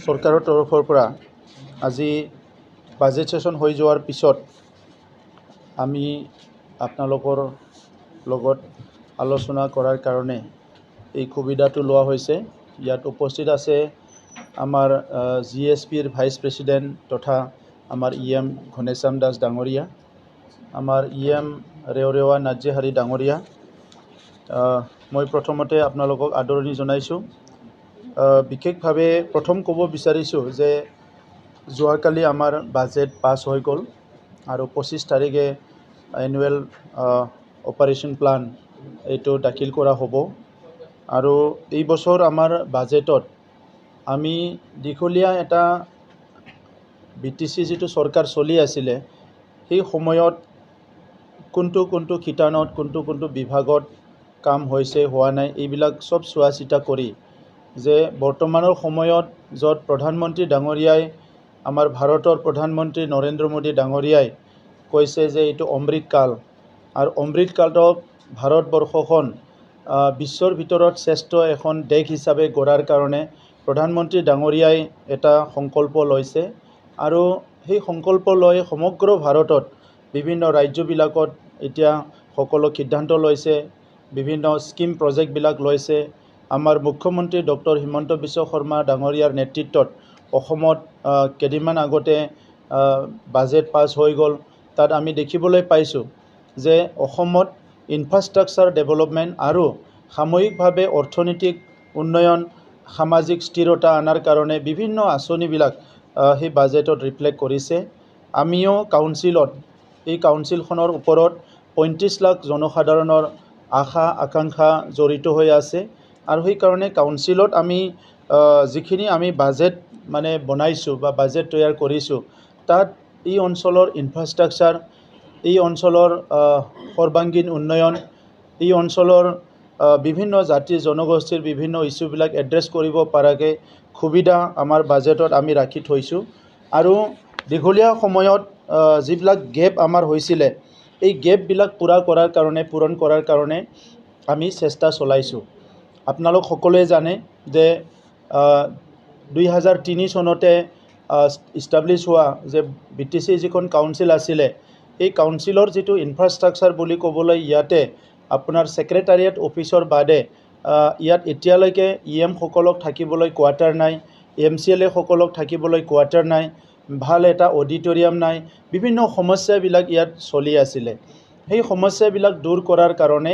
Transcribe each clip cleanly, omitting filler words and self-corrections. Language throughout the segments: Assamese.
চৰকাৰৰ তৰফৰ পৰা আজি বাজেট সেশন হৈ যোৱাৰ পিছত আমি আপোনালোকৰ লগত আলোচনা কৰাৰ কাৰণে এই সুবিধাটো লোৱা হৈছে। ইয়াত উপস্থিত আছে আমাৰ GSPৰ ভাইচ প্ৰেছিডেণ্ট তথা আমাৰ EM ঘনেশ্যাম দাস ডাঙৰীয়া, আমাৰ EM ৰেওৰেৱা নাৰ্জীহাৰী ডাঙৰীয়া। মই প্ৰথমতে আপোনালোকক আদৰণি জনাইছোঁ। বিশেষভাৱে প্ৰথম ক'ব বিচাৰিছোঁ যে যোৱাকালি আমাৰ বাজেট পাছ হৈ গ'ল আৰু 25 তাৰিখে এনুৱেল অপাৰেশ্যন প্লান এইটো দাখিল কৰা হ'ব। আৰু এই বছৰ আমাৰ বাজেটত আমি দীঘলীয়া এটা BTC যিটো চৰকাৰ চলি আছিলে সেই সময়ত কোনটো শিতানত কোনটো বিভাগত কাম হৈছে হোৱা নাই এইবিলাক চব চোৱা চিতা কৰি যে বৰ্তমানৰ সময়ত য'ত প্ৰধানমন্ত্ৰী ডাঙৰীয়াই আমাৰ ভাৰতৰ প্ৰধানমন্ত্ৰী নৰেন্দ্ৰ মোদী ডাঙৰীয়াই কৈছে যে এইটো অমৃতকাল আৰু অমৃতকালত ভাৰতবৰ্ষখন বিশ্বৰ ভিতৰত শ্ৰেষ্ঠ এখন দেশ হিচাপে গঢ়াৰ কাৰণে প্ৰধানমন্ত্ৰী ডাঙৰীয়াই এটা সংকল্প লৈছে আৰু সেই সংকল্প লৈ সমগ্ৰ ভাৰতত বিভিন্ন ৰাজ্যবিলাকত এতিয়া সকলো সিদ্ধান্ত লৈছে, বিভিন্ন স্কিম প্ৰজেক্টবিলাক লৈছে। আমাৰ মুখ্যমন্ত্ৰী ডক্টৰ হিমন্ত বিশ্ব শৰ্মা ডাঙৰীয়াৰ নেতৃত্বত অসমত কেইদিনমান আগতে বাজেট পাছ হৈ গ'ল। তাত আমি দেখিবলৈ পাইছোঁ যে অসমত ইনফ্ৰাষ্ট্ৰাকচাৰ ডেভেলপমেণ্ট আৰু সাময়িকভাৱে অৰ্থনৈতিক উন্নয়ন, সামাজিক স্থিৰতা অনাৰ কাৰণে বিভিন্ন আঁচনিবিলাক সেই বাজেটত ৰিফ্লেক্ট কৰিছে। আমিও এই কাউন্সিলখনৰ ওপৰত 35 লাখ জনসাধাৰণৰ আশা আকাংক্ষা জড়িত হৈ আছে আৰু সেইকাৰণে কাউন্সিলত আমি যিখিনি আমি বাজেট বনাইছোঁ বা বাজেট তৈয়াৰ কৰিছোঁ তাত এই অঞ্চলৰ ইনফ্ৰাষ্ট্ৰাকচাৰ, এই অঞ্চলৰ সৰ্বাংগীন উন্নয়ন, এই অঞ্চলৰ বিভিন্ন জাতি জনগোষ্ঠীৰ বিভিন্ন ইস্যুবিলাক এড্ৰেছ কৰিব পৰাকৈ সুবিধা আমাৰ বাজেটত আমি ৰাখি থৈছোঁ। আৰু দীঘলীয়া সময়ত যিবিলাক গেপ আমাৰ হৈছিলে এই গেপবিলাক পূৰণ কৰাৰ কাৰণে আমি চেষ্টা চলাইছোঁ। আপোনালোক সকলোৱে জানে যে 2003 চনতে ইষ্টাব্লিছ হোৱা যে BTC যিখন কাউন্সিল আছিলে এই কাউন্সিলৰ যিটো ইনফ্ৰাষ্ট্ৰাকচাৰ বুলি ক'বলৈ ইয়াতে আপোনাৰ ছেক্ৰেটাৰিয়েট অফিচৰ বাদে ইয়াত এতিয়ালৈকে EM সকলক থাকিবলৈ কোৱাৰ্টাৰ নাই, MCLA সকলক থাকিবলৈ কোৱাৰ্টাৰ নাই, ভাল এটা অডিটৰিয়াম নাই, বিভিন্ন সমস্যাবিলাক ইয়াত চলি আছিলে। সেই সমস্যাবিলাক দূৰ কৰাৰ কাৰণে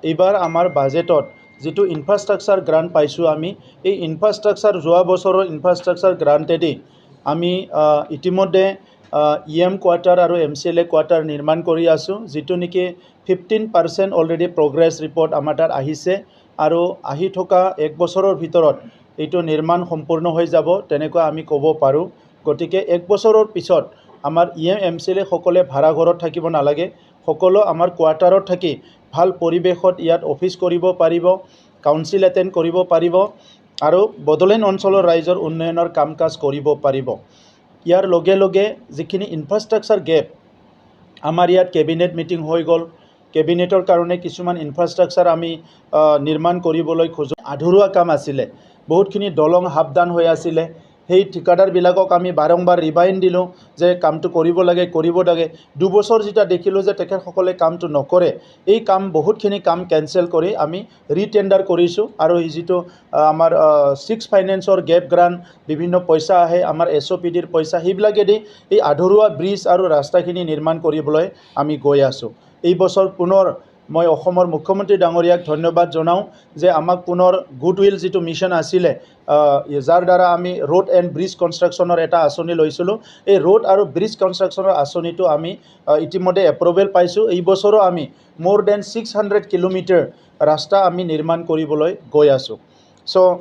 এইবাৰ আমাৰ বাজেটত যিটো ইনফ্ৰাষ্ট্ৰাকচাৰ গ্ৰাণ্ট পাইছোঁ আমি এই ইনফ্ৰাষ্ট্ৰাকচাৰ যোৱা বছৰৰ ইনফ্ৰাষ্ট্ৰাকচাৰ গ্ৰাণ্টেদি আমি ইতিমধ্যে EM কোৱাৰ্টাৰ আৰু MCLA কোৱাৰ্টাৰ নিৰ্মাণ কৰি আছোঁ, যিটো নেকি 15% অলৰেডি প্ৰগ্ৰেছ ৰিপৰ্ট আমাৰ তাত আহিছে আৰু আহি থকা এক বছৰৰ ভিতৰত এইটো নিৰ্মাণ সম্পূৰ্ণ হৈ যাব তেনেকুৱা আমি ক'ব পাৰোঁ। গতিকে এক বছৰৰ পিছত আমাৰ EM MCLA সকলে ভাড়া ঘৰত থাকিব নালাগে, সকলো আমাৰ কোৱাৰ্টাৰত থাকি ভাল পৰিৱেশত ইয়াত অফিচ কৰিব পাৰিব, কাউন্সিল এটেণ্ড কৰিব পাৰিব আৰু বড়োলেণ্ড অঞ্চলৰ ৰাইজৰ উন্নয়নৰ কাম কাজ কৰিব পাৰিব। ইয়াৰ লগে লগে যিখিনি ইনফ্ৰাষ্ট্ৰাকচাৰ গেপ আমাৰ ইয়াত কেবিনেট মিটিং হৈ গ'ল, কেবিনেটৰ কাৰণে কিছুমান ইনফ্ৰাষ্ট্ৰাকচাৰ আমি নিৰ্মাণ কৰিবলৈ খোজোঁ। আধৰুৱা কাম আছিলে, বহুতখিনি দলং সাৱধান হৈ আছিলে, সেই ঠিকাদাৰবিলাকক আমি বাৰম্বাৰ ৰিমাইণ্ড দিলোঁ যে কামটো কৰিব লাগে। 2 বছৰ যেতিয়া দেখিলোঁ যে তেখেতসকলে কামটো নকৰে, এই বহুতখিনি কাম কেঞ্চেল কৰি আমি ৰিটেণ্ডাৰ কৰিছোঁ আৰু এই যিটো আমাৰ 6 ফাইনেন্সৰ গেপ গ্ৰাণ্ট বিভিন্ন পইচা আহে আমাৰ SOPDৰ পইচা, সেইবিলাকেদি এই আধৰুৱা ব্ৰিজ আৰু ৰাস্তাখিনি নিৰ্মাণ কৰিবলৈ আমি গৈ আছোঁ। এই বছৰ পুনৰ মই অসমৰ মুখ্যমন্ত্ৰী ডাঙৰীয়াক ধন্যবাদ জনাওঁ যে আমাক পুনৰ গুডউইল যিটো মিছন আছিলে যাৰ দ্বাৰা আমি ৰোড এণ্ড ব্ৰিজ কনষ্ট্ৰাকশ্যনৰ এটা আঁচনি লৈছিলোঁ, এই ৰোড আৰু ব্ৰিজ কনষ্ট্ৰাকশ্যনৰ আঁচনিটো আমি ইতিমধ্যে এপ্ৰুভেল পাইছোঁ। এই বছৰো আমি more than 600 কিলোমিটাৰ ৰাস্তা আমি নিৰ্মাণ কৰিবলৈ গৈ আছোঁ। চ'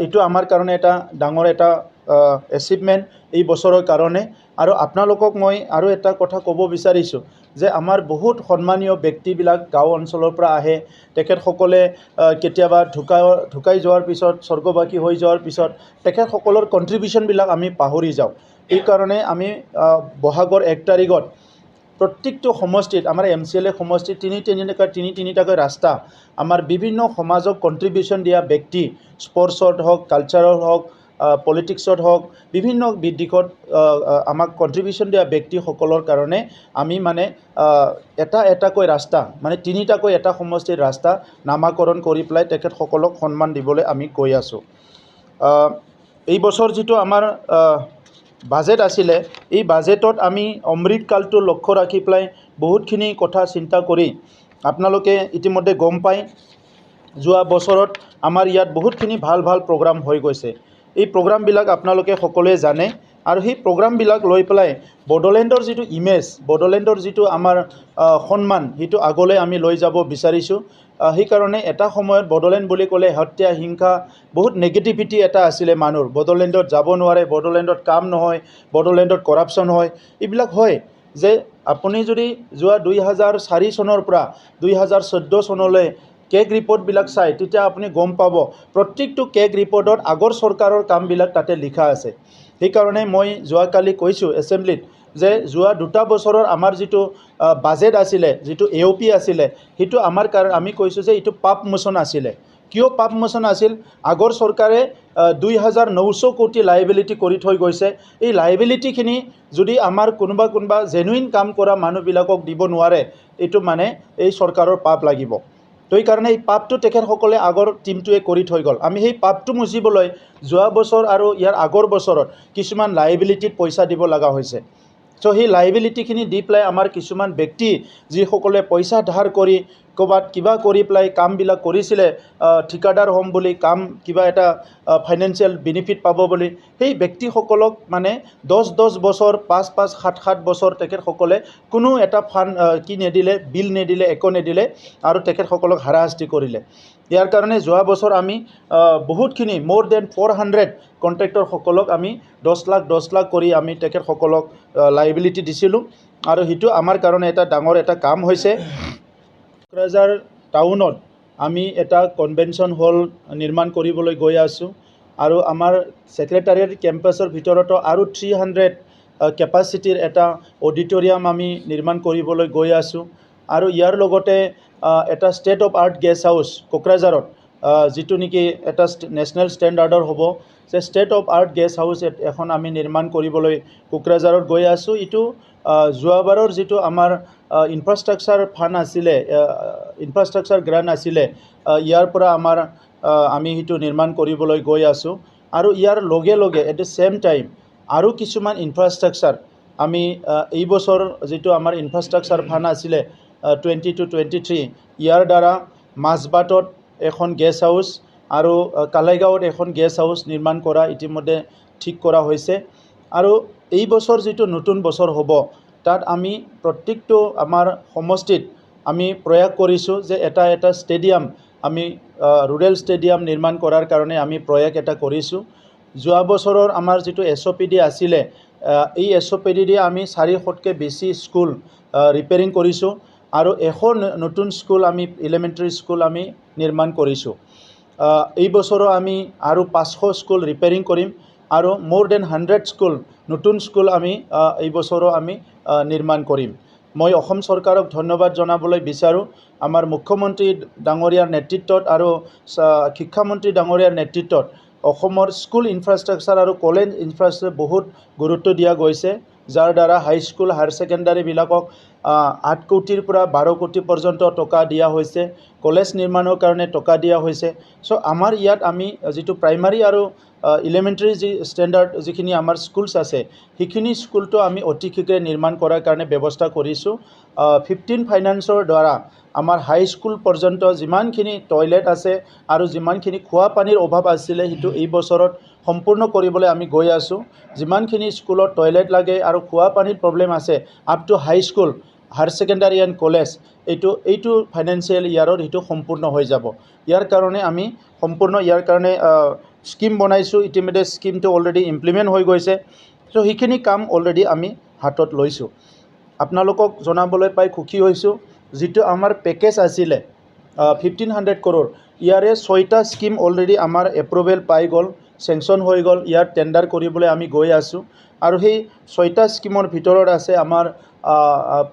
এইটো আমাৰ কাৰণে এটা ডাঙৰ এটা এচিভমেণ্ট এই বছৰৰ কাৰণে। আৰু আপোনালোকক মই আৰু এটা কথা ক'ব বিচাৰিছোঁ যে আমাৰ বহুত সন্মানীয় ব্যক্তিবিলাক গাঁও অঞ্চলৰ পৰা আহে, তেখেতসকলে কেতিয়াবা ঢুকাই যোৱাৰ পিছত স্বৰ্গবাসী হৈ যোৱাৰ পিছত তেখেতসকলৰ কণ্ট্ৰিবিউশ্যনবিলাক আমি পাহৰি যাওঁ। এইকাৰণে আমি বহাগৰ 1 তাৰিখত প্ৰত্যেকটো সমষ্টিত আমাৰ MCLA সমষ্টিত তিনিটাকৈ ৰাস্তা আমাৰ বিভিন্ন সমাজক কণ্ট্ৰিবিউশ্যন দিয়া ব্যক্তি, স্পৰ্টছত হওক, কালচাৰৰ হওক পলিটিক্সত হওক বিভিন্ন দিশত আমাক কণ্ট্ৰিবিউশ্যন দিয়া ব্যক্তিসকলৰ কাৰণে আমি মানে এটা এটাকৈ ৰাস্তা মানে তিনিটাকৈ এটা সমষ্টিৰ ৰাস্তা নামাকৰণ কৰি পেলাই তেখেতসকলক সন্মান দিবলৈ আমি কৈ আছোঁ। এই বছৰ যিটো আমাৰ বাজেট আছিলে, এই বাজেটত আমি অমৃতকালটো লক্ষ্য ৰাখি পেলাই বহুতখিনি কথা চিন্তা কৰি আপোনালোকে ইতিমধ্যে গম পায় যোৱা বছৰত আমাৰ ইয়াত বহুতখিনি ভাল ভাল প্ৰগ্ৰাম হৈ গৈছে। এই প্ৰগ্ৰামবিলাক আপোনালোকে সকলোৱে জানে আৰু সেই প্ৰগ্ৰামবিলাক লৈ পেলাই বড়োলেণ্ডৰ যিটো ইমেজ, বড়োলেণ্ডৰ যিটো আমাৰ সন্মান সেইটো আগলৈ আমি লৈ যাব বিচাৰিছোঁ। সেইকাৰণে এটা সময়ত বড়োলেণ্ড বুলি ক'লে হত্যা হিংসা বহুত নেগেটিভিটি এটা আছিলে মানুহৰ, বড়োলেণ্ডত যাব নোৱাৰে, বড়োলেণ্ডত কাম নহয়, বড়োলেণ্ডত কৰাপশ্যন হয়, এইবিলাক হয়। যে আপুনি যদি যোৱা 2004 চনৰ পৰা 2014 চনলৈ কেগ ৰিপৰ্টবিলাক চাই তেতিয়া আপুনি গম পাব প্ৰত্যেকটো কেগ ৰিপৰ্টত আগৰ চৰকাৰৰ কামবিলাক তাতে লিখা আছে। সেইকাৰণে মই যোৱাকালি কৈছোঁ এছেম্বলিত যে যোৱা 2 বছৰৰ আমাৰ যিটো বাজেট আছিলে, যিটো AOP আছিলে, সেইটো আমাৰ কাৰণে আমি কৈছোঁ যে এইটো পাপ মোচন আছিলে। কিয় পাপ মোচন আছিল? আগৰ চৰকাৰে 2900 কোটি লাইবিলিটি কৰি থৈ গৈছে। এই লাইবিলিটিখিনি যদি আমাৰ কোনোবা জেনুইন কাম কৰা মানুহবিলাকক দিব নোৱাৰে, এইটো মানে এই চৰকাৰৰ পাপ লাগিব। তো এইকাৰণে এই পাপটো তেখেতসকলে আগৰ টিমটোৱে কৰি থৈ গ'ল। আমি সেই পাপটো মুচিবলৈ যোৱা বছৰ আৰু ইয়াৰ আগৰ বছৰত কিছুমান লাইবিলিটিত পইচা দিব লগা হৈছে। চ' সেই লাইবিলিটিখিনি দি পেলাই আমাৰ কিছুমান ব্যক্তি যিসকলে পইচা ধাৰ কৰি ক'ৰবাত কিবা কৰি পেলাই কামবিলাক কৰিছিলে, ঠিকাদাৰ হ'ম বুলি কাম কিবা এটা ফাইনেন্সিয়েল বেনিফিট পাব বুলি, সেই ব্যক্তিসকলক মানে 10 বছৰ 5 7 বছৰ তেখেতসকলে কোনো এটা ফাণ্ড কি নিদিলে, বিল নিদিলে, একো নিদিলে আৰু তেখেতসকলক হাৰাশাস্তি কৰিলে। ইয়াৰ কাৰণে যোৱা বছৰ আমি বহুতখিনি more than 400 কণ্ট্ৰেক্টৰসকলক আমি 10 লাখ কৰি আমি তেখেতসকলক লাইবিলিটি দিছিলোঁ আৰু সেইটো আমাৰ কাৰণে এটা ডাঙৰ এটা কাম হৈছে। কোকৰাঝাৰ টাউনত আমি এটা কনভেনশ্যন হল নিৰ্মাণ কৰিবলৈ গৈ আছোঁ আৰু আমাৰ ছেক্ৰেটাৰিয়েট কেম্পাছৰ ভিতৰতো আৰু 300 কেপাচিটিৰ এটা অডিটৰিয়াম আমি নিৰ্মাণ কৰিবলৈ গৈ আছোঁ আৰু ইয়াৰ লগতে এটা state of art guest house কোকৰাঝাৰত যিটো নেকি এটা নেশ্যনেল ষ্টেণ্ডাৰ্ডৰ হ'ব, যে state of art guest house এখন আমি নিৰ্মাণ কৰিবলৈ কোকৰাঝাৰত গৈ আছোঁ। এইটো যোৱাবাৰৰ যিটো আমাৰ ইনফ্ৰাষ্ট্ৰাকচাৰ ফাণ্ড আছিলে, ইনফ্ৰাষ্ট্ৰাকচাৰ গ্ৰাণ্ট আছিলে, ইয়াৰ পৰা আমি সেইটো নিৰ্মাণ কৰিবলৈ গৈ আছোঁ আৰু ইয়াৰ লগে লগে এট দ্য ছেম টাইম আৰু কিছুমান ইনফ্ৰাষ্ট্ৰাকচাৰ আমি এই বছৰ যিটো আমাৰ ইনফ্ৰাষ্ট্ৰাকচাৰ ফাণ্ড আছিলে 2022-23, ইয়াৰ দ্বাৰা মাজবাটত এখন গেষ্ট হাউচ আৰু কালাইগাঁৱত এখন গেষ্ট হাউচ নিৰ্মাণ কৰা ইতিমধ্যে ঠিক কৰা হৈছে। আৰু এই বছৰ যিটো নতুন বছৰ হ'ব, তাত আমি প্ৰত্যেকটো আমাৰ সমষ্টিত আমি প্ৰয়াস কৰিছোঁ যে এটা ষ্টেডিয়াম আমি ৰুৰেল ষ্টেডিয়াম নিৰ্মাণ কৰাৰ কাৰণে আমি প্ৰয়াস এটা কৰিছোঁ। যোৱা বছৰৰ আমাৰ যিটো SOPD আছিলে, এই SOPD দি আমি 400তকৈ বেছি স্কুল ৰিপেয়াৰিং কৰিছোঁ আৰু 100 নতুন স্কুল আমি এলিমেণ্টাৰী স্কুল আমি নিৰ্মাণ কৰিছোঁ। এই বছৰো আমি আৰু 500 স্কুল ৰিপেয়াৰিং কৰিম আৰু more than 100 স্কুল নতুন স্কুল আমি এই বছৰো আমি নিৰ্মাণ কৰিম। মই অসম চৰকাৰক ধন্যবাদ জনাবলৈ বিচাৰোঁ। আমাৰ মুখ্যমন্ত্ৰী ডাঙৰীয়াৰ নেতৃত্বত আৰু শিক্ষামন্ত্ৰী ডাঙৰীয়াৰ নেতৃত্বত অসমৰ স্কুল ইনফ্ৰাষ্ট্ৰাকচাৰ আৰু কলেজ ইনফ্ৰাষ্ট্ৰাকচাৰ বহুত গুৰুত্ব দিয়া গৈছে, যাৰ দ্বাৰা হাইস্কুল হায়াৰ ছেকেণ্ডাৰীবিলাকক 8 কোটিৰ পৰা 12 কোটি পৰ্যন্ত টকা দিয়া হৈছে, কলেজ নিৰ্মাণৰ কাৰণে টকা দিয়া হৈছে। চ' আমাৰ ইয়াত আমি যিটো প্ৰাইমাৰী আৰু এলিমেণ্টাৰী যি ষ্টেণ্ডাৰ্ড যিখিনি আমাৰ স্কুলছ আছে, সেইখিনি স্কুলটো আমি অতি শীঘ্ৰে নিৰ্মাণ কৰাৰ কাৰণে ব্যৱস্থা কৰিছোঁ। 15 ফাইনেন্সৰ দ্বাৰা আমাৰ হাইস্কুল পৰ্যন্ত যিমানখিনি টয়লেট আছে আৰু যিমানখিনি খোৱা পানীৰ অভাৱ আছিলে, সেইটো এই বছৰত সম্পূৰ্ণ কৰিবলৈ আমি গৈ আছোঁ। যিমানখিনি স্কুলত টয়লেট লাগে আৰু খোৱা পানীৰ প্ৰব্লেম আছে, up to high school higher secondary and college, এইটো ফাইনেন্সিয়েল ইয়াৰত সেইটো সম্পূৰ্ণ হৈ যাব। ইয়াৰ কাৰণে আমি সম্পূৰ্ণ ইয়াৰ কাৰণে স্কিম বনাইছোঁ। ইতিমধ্যে স্কিমটো অলৰেডি ইমপ্লিমেণ্ট হৈ গৈছে। চ' সেইখিনি কাম অলৰেডি আমি হাতত লৈছোঁ। আপোনালোকক জনাবলৈ পাই সুখী হৈছোঁ, যিটো আমাৰ পেকেজ আছিলে 1500 crore, ইয়াৰে 6টা স্কিম অলৰেডি আমাৰ এপ্ৰুভেল পাই গ'ল, চেংচন হৈ গ'ল। ইয়াৰ টেণ্ডাৰ কৰিবলৈ আমি গৈ আছোঁ আৰু সেই 6টা স্কিমৰ ভিতৰত আছে আমাৰ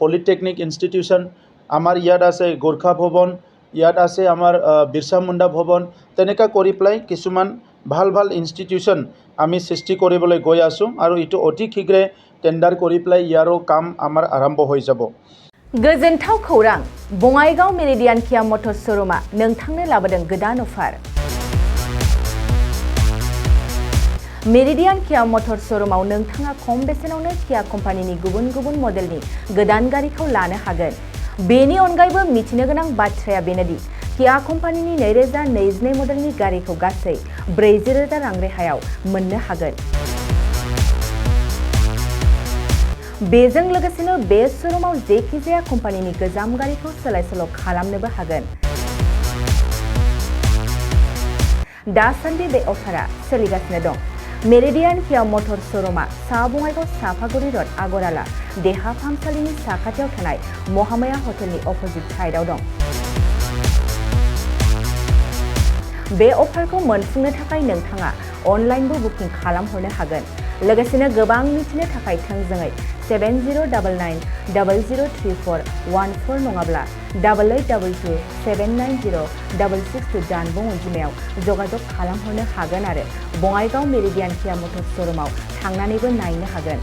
পলিটেকনিক ইনষ্টিটিউশ্যন, আমাৰ ইয়াত আছে গোৰ্খা ভৱন, ইয়াত আছে আমাৰ বিৰছা মুণ্ডা ভৱন, তেনেকৈ কৰি পেলাই কিছুমান ভাল ভাল ইনষ্টিটিউশ্যন আমি সৃষ্টি কৰিবলৈ গৈ আছোঁ আৰু এইটো অতি শীঘ্ৰে টেণ্ডাৰ কৰি পেলাই ইয়াৰো কাম আমাৰ আৰম্ভ হৈ যাব। गोजोनथाव खौरां बङाइगाव मेरिडियान किया मटर श'रुमआ नोंथांनो लाबोदों गोदान अफार। मेरिडियान किया मटर श'रुमआव नोंथाङा खम बेसेनावनो किया कम्पानिनि गुबुन गुबुन मडेलनि गोदान गारिखौ लानो हागोन। बेनि अनगायैबो मिथिनो गोनां बाथ्राया बेनोदि किया कम्पानिनि 2022 मडेलनि गारिखौ गासै 40,000 रां रेहायाव मोननो हागोन। बेजों लोगोसेनो बे श'रुमआव जेखिजाया कम्पानिनि गोजाम गारिखौ सोलाय-सोल' खालामनोबो हागोन। दासान्दि बे अफारा सोलिगासिनो दं। मेरिडियान किया मटर श'रुमआ सा बङाइगाव साफागुरि रड आगराला देहा फाहामसालिनि साखाथियाव थानाय महामाया हटेलनि अपोजिट साइडआव दं। बे अफारखौ मोनफुंनो थाखाय नोंथाङा अनलाइनबो बुकिं खालामहरनो हागोन। लोगोसेनो गोबां मिथिनो थाखाय थोंजोङै 7099003414 नङाब्ला 8822790662 जानबुं अनजिमायाव जगाजग खालामहरनो हागोन आरो बङाइगाव मेरिडियान किया मटर श'रुमआव थांनानैबो नायनो हागोन।